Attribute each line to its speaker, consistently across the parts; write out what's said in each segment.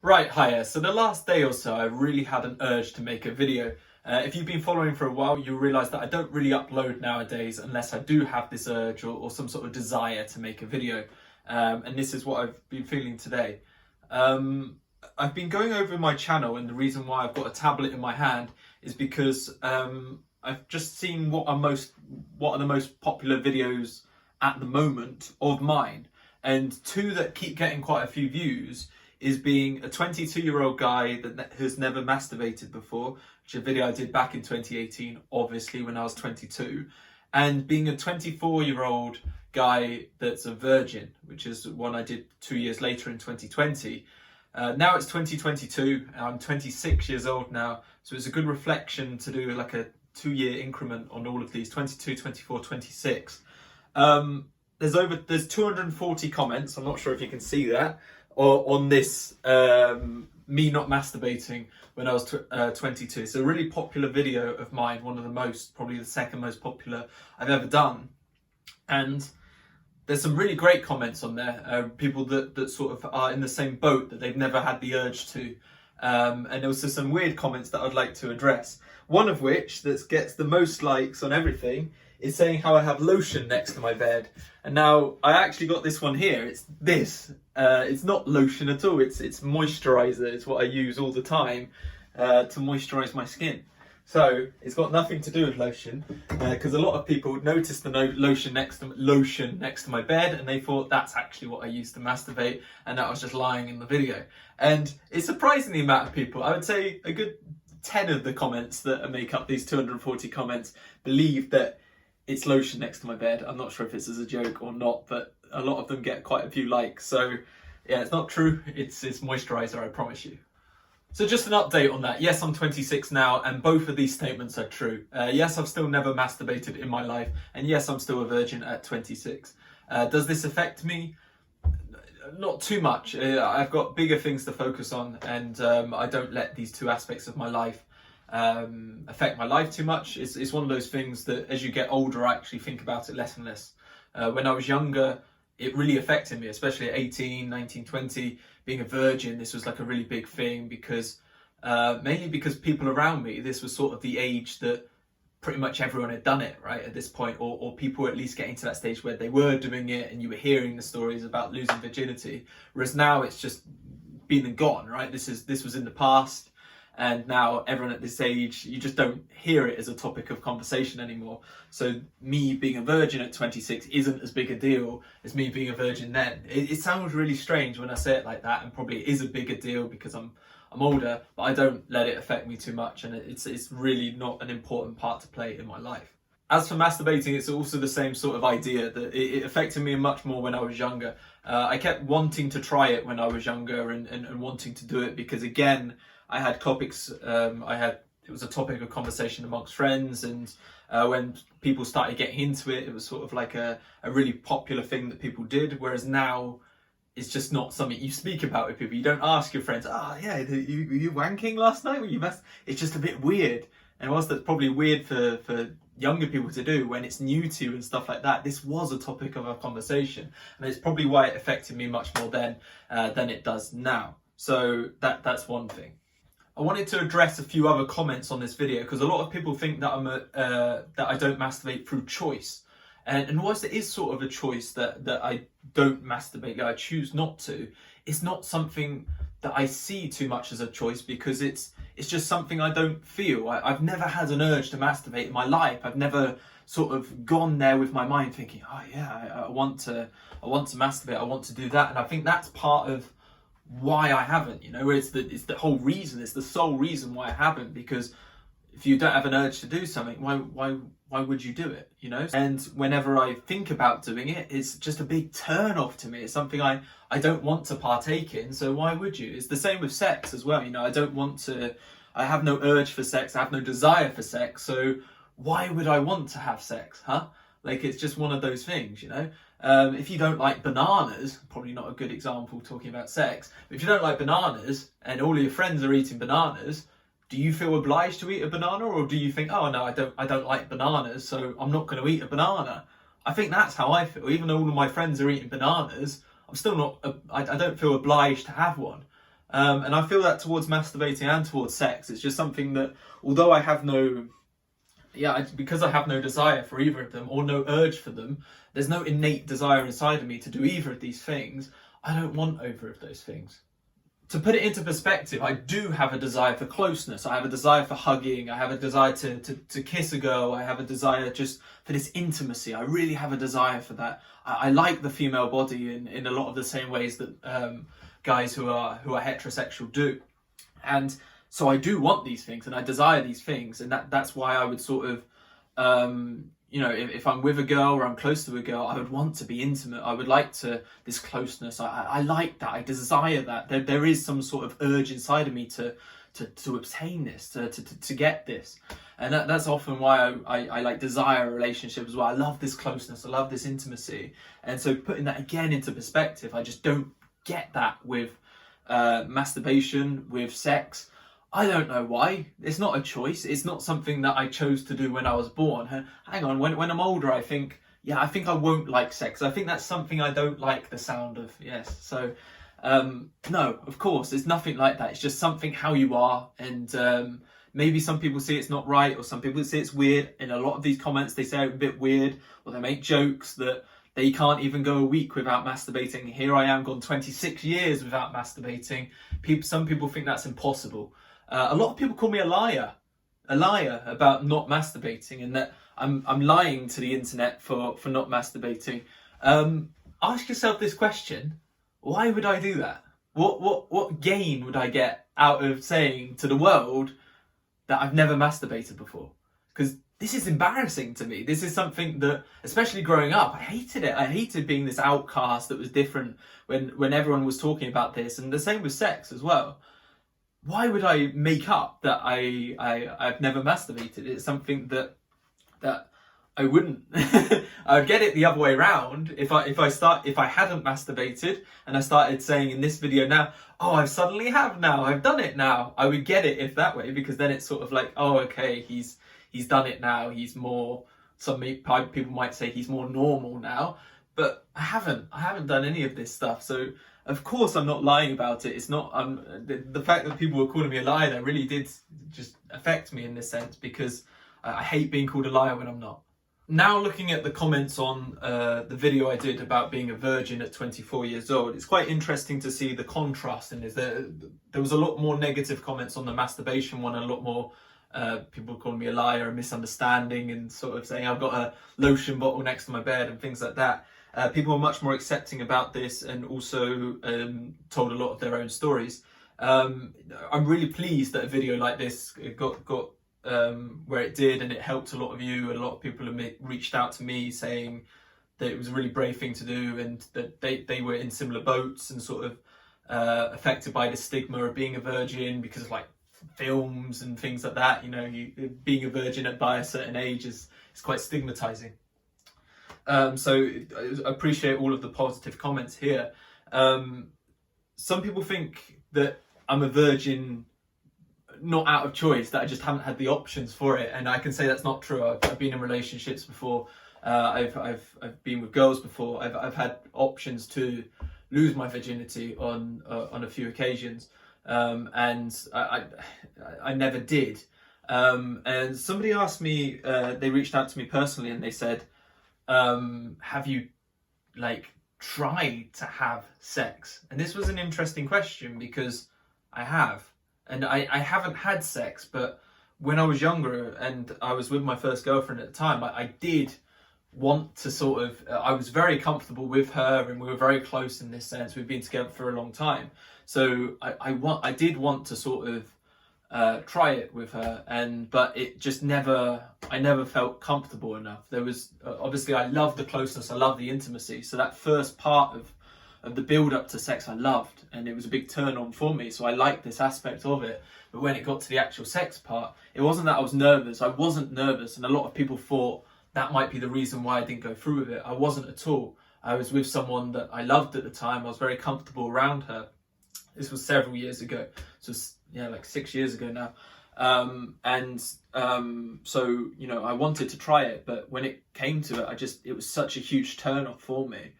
Speaker 1: Right, hiya. So the last day or so, I really had an urge to make a video. If you've been following for a while, you'll realise that I don't really upload nowadays unless I do have this urge or some sort of desire to make a video. And this is what I've been feeling today. I've been going over my channel, and the reason why I've got a tablet in my hand is because I've just seen what are the most popular videos at the moment of mine, and two that keep getting quite a few views is being a 22-year-old guy that has never masturbated before, which is a video I did back in 2018, obviously when I was 22, and being a 24-year-old guy that's a virgin, which is one I did 2 years later in 2020. Now it's 2022, and I'm 26 years old now, so it's a good reflection to do like a 2-year increment on all of these, 22, 24, 26. There's 240 comments, I'm not sure if you can see that, on this me not masturbating when I was 22. It's a really popular video of mine, one of the most, probably the second most popular I've ever done. And there's some really great comments on there, people that sort of are in the same boat, that they've never had the urge to. And also some weird comments that I'd like to address. One of which that gets the most likes on everything is saying how I have lotion next to my bed. And now I actually got this one here. It's this. It's not lotion at all. It's moisturizer. It's what I use all the time to moisturize my skin. So it's got nothing to do with lotion, because a lot of people noticed the lotion next to my bed, and they thought that's actually what I used to masturbate, and that was just lying in the video. And it's surprising the amount of people. I would say a good 10 of the comments that make up these 240 comments believe that it's lotion next to my bed. I'm not sure if it's as a joke or not, but a lot of them get quite a few likes. So yeah, it's not true. It's moisturizer, I promise you. So just an update on that. Yes, I'm 26 now, and both of these statements are true. Yes, I've still never masturbated in my life, and yes, I'm still a virgin at 26. Does this affect me? Not too much. I've got bigger things to focus on, and I don't let these two aspects of my life affect my life too much. It's one of those things that as you get older, I actually think about it less and less. When I was younger, it really affected me, especially at 18, 19, 20. Being a virgin, this was like a really big thing because mainly because people around me, this was sort of the age that pretty much everyone had done it, right, at this point, or people were at least getting to that stage where they were doing it, and you were hearing the stories about losing virginity. Whereas now it's just been and gone, right? This was in the past. And now everyone at this age, you just don't hear it as a topic of conversation anymore. So me being a virgin at 26 isn't as big a deal as me being a virgin then. It sounds really strange when I say it like that, and probably it is a bigger deal because I'm older, but I don't let it affect me too much, and it's really not an important part to play in my life. As for masturbating, it's also the same sort of idea, that it affected me much more when I was younger. I kept wanting to try it when I was younger and wanting to do it because, again, I had topics, it was a topic of conversation amongst friends, and when people started getting into it, it was sort of like a really popular thing that people did, whereas now it's just not something you speak about with people. You don't ask your friends, were you wanking last night? It's just a bit weird. And whilst that's probably weird for younger people to do when it's new to you and stuff like that, this was a topic of our conversation. And it's probably why it affected me much more then than it does now. So that's one thing. I wanted to address a few other comments on this video because a lot of people think that that I don't masturbate through choice. And whilst it is sort of a choice that I don't masturbate, that I choose not to, it's not something that I see too much as a choice because it's just something I don't feel. I've never had an urge to masturbate in my life. I've never sort of gone there with my mind thinking, I want to masturbate, I want to do that. And I think that's part of why I haven't, it's the whole reason, it's the sole reason why I haven't, because if you don't have an urge to do something, why would you do it, And whenever I think about doing it, it's just a big turn off to me. It's something I don't want to partake in, so why would you? It's the same with sex as well, I have no urge for sex, I have no desire for sex, so why would I want to have sex, huh? Like, it's just one of those things, If you don't like bananas, probably not a good example talking about sex, but if you don't like bananas and all of your friends are eating bananas, do you feel obliged to eat a banana, or do you think, oh no, I don't like bananas, so I'm not going to eat a banana? I think that's how I feel. Even though all of my friends are eating bananas, I'm still not, I don't feel obliged to have one. And I feel that towards masturbating and towards sex. It's just something that, although I have no, because I have no desire for either of them or no urge for them, there's no innate desire inside of me to do either of these things. I don't want either of those things. To put it into perspective, I do have a desire for closeness. I have a desire for hugging. I have a desire to kiss a girl. I have a desire just for this intimacy. I really have a desire for that. I like the female body in a lot of the same ways that guys who are heterosexual do. And so I do want these things and I desire these things. And that's why I would sort of, if I'm with a girl or I'm close to a girl, I would want to be intimate. I would like this closeness. I like that. I desire that. There is some sort of urge inside of me to obtain this, to get this. And that's often why I like desire a relationship as well. I love this closeness. I love this intimacy. And so putting that again into perspective, I just don't get that with masturbation, with sex. I don't know why. It's not a choice. It's not something that I chose to do when I was born. Hang on, when I'm older, I think I won't like sex. I think that's something I don't like the sound of. Yes. So, no, of course, it's nothing like that. It's just something how you are. And maybe some people say it's not right, or some people say it's weird. In a lot of these comments, they say it's a bit weird, or they make jokes that they can't even go a week without masturbating. Here I am, gone 26 years without masturbating. Some people think that's impossible. A lot of people call me a liar about not masturbating, and that I'm lying to the internet for not masturbating. Ask yourself this question: why would I do that? What gain would I get out of saying to the world that I've never masturbated before? Because this is embarrassing to me. This is something that, especially growing up, I hated it. I hated being this outcast that was different when everyone was talking about this, and the same with sex as well. Why would I make up that I've never masturbated? It's something that I wouldn't. I would get it the other way around if I hadn't masturbated and I started saying in this video now, oh, I suddenly have now, I've done it now. I would get it if that way, because then it's sort of like, oh, okay, he's done it now. He's more, some people might say he's more normal now, but I haven't done any of this stuff. So of course I'm not lying about it. It's not, the fact that people were calling me a liar, that really did just affect me in this sense, because I hate being called a liar when I'm not. Now looking at the comments on the video I did about being a virgin at 24 years old, it's quite interesting to see the contrast in this. There was a lot more negative comments on the masturbation one, and a lot more people calling me a liar and misunderstanding and sort of saying I've got a lotion bottle next to my bed and things like that. People were much more accepting about this, and also told a lot of their own stories. I'm really pleased that a video like this got where it did, and it helped a lot of you. And a lot of people have reached out to me saying that it was a really brave thing to do, and that they were in similar boats and sort of affected by the stigma of being a virgin because of like films and things like that. You know, being a virgin by a certain age is quite stigmatizing. So I appreciate all of the positive comments here. Some people think that I'm a virgin not out of choice, that I just haven't had the options for it, and I can say that's not true. I've been in relationships before. I've been with girls before. I've had options to lose my virginity on a few occasions, and I never did. And somebody asked me, they reached out to me personally, and they said, have you like tried to have sex? And this was an interesting question, because I have. And I haven't had sex, but when I was younger and I was with my first girlfriend at the time, I did want to sort of, I was very comfortable with her and we were very close in this sense. We've been together for a long time. So I did want to sort of try it with her, but it just I never felt comfortable enough. There was, obviously I love the closeness, I love the intimacy. So that first part of the build up to sex I loved, and it was a big turn on for me, so I liked this aspect of it. But when it got to the actual sex part, it wasn't that I was nervous. I wasn't nervous, and a lot of people thought that might be the reason why I didn't go through with it. I wasn't at all. I was with someone that I loved at the time. I was very comfortable around her. This was several years ago, so like 6 years ago now. So I wanted to try it, but when it came to it, it was such a huge turn off for me.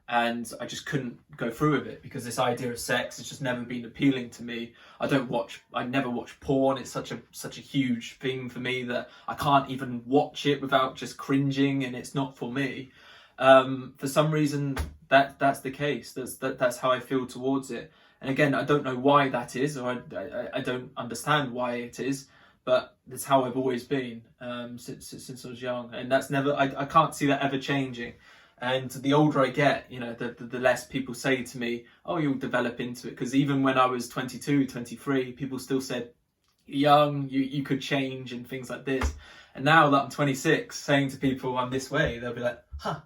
Speaker 1: and I just couldn't go through with it because this idea of sex has just never been appealing to me. I never watch porn. It's such a huge thing for me that I can't even watch it without just cringing, and it's not for me. For some reason, that's the case. That's how I feel towards it. And again, I don't know why that is, or I don't understand why it is, but that's how I've always been since I was young, and that's never. I can't see that ever changing. And the older I get, you know, the less people say to me, oh, you'll develop into it. Because even when I was 22, 23, people still said, you're young, you could change and things like this. And now that I'm 26, saying to people I'm this way, they'll be like, huh,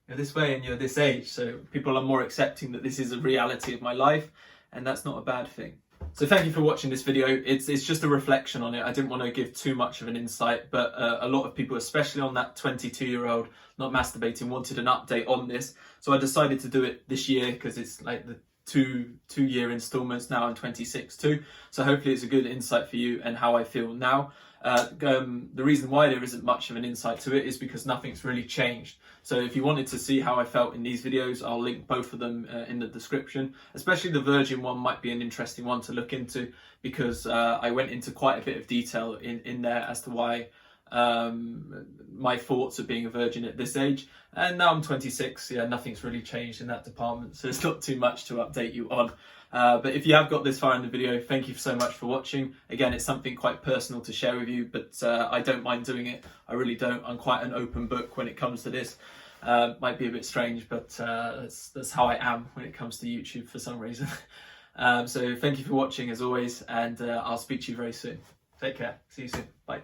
Speaker 1: you're this way and you're this age. So people are more accepting that this is a reality of my life, and that's not a bad thing. So thank you for watching this video. It's just a reflection on it. I didn't want to give too much of an insight, but a lot of people, especially on that 22-year-old not masturbating, wanted an update on this. So I decided to do it this year because it's like the two-year installments. Now I'm 26 too. So hopefully it's a good insight for you and how I feel now. The reason why there isn't much of an insight to it is because nothing's really changed. So if you wanted to see how I felt in these videos, I'll link both of them in the description. Especially the virgin one might be an interesting one to look into, because I went into quite a bit of detail in there as to why my thoughts of being a virgin at this age. And now I'm 26, yeah, nothing's really changed in that department, so it's not too much to update you on. But if you have got this far in the video, thank you so much for watching. Again, it's something quite personal to share with you, but I don't mind doing it. I really don't. I'm quite an open book when it comes to this. Might be a bit strange, but that's how I am when it comes to YouTube for some reason. So thank you for watching as always, and I'll speak to you very soon. Take care. See you soon. Bye.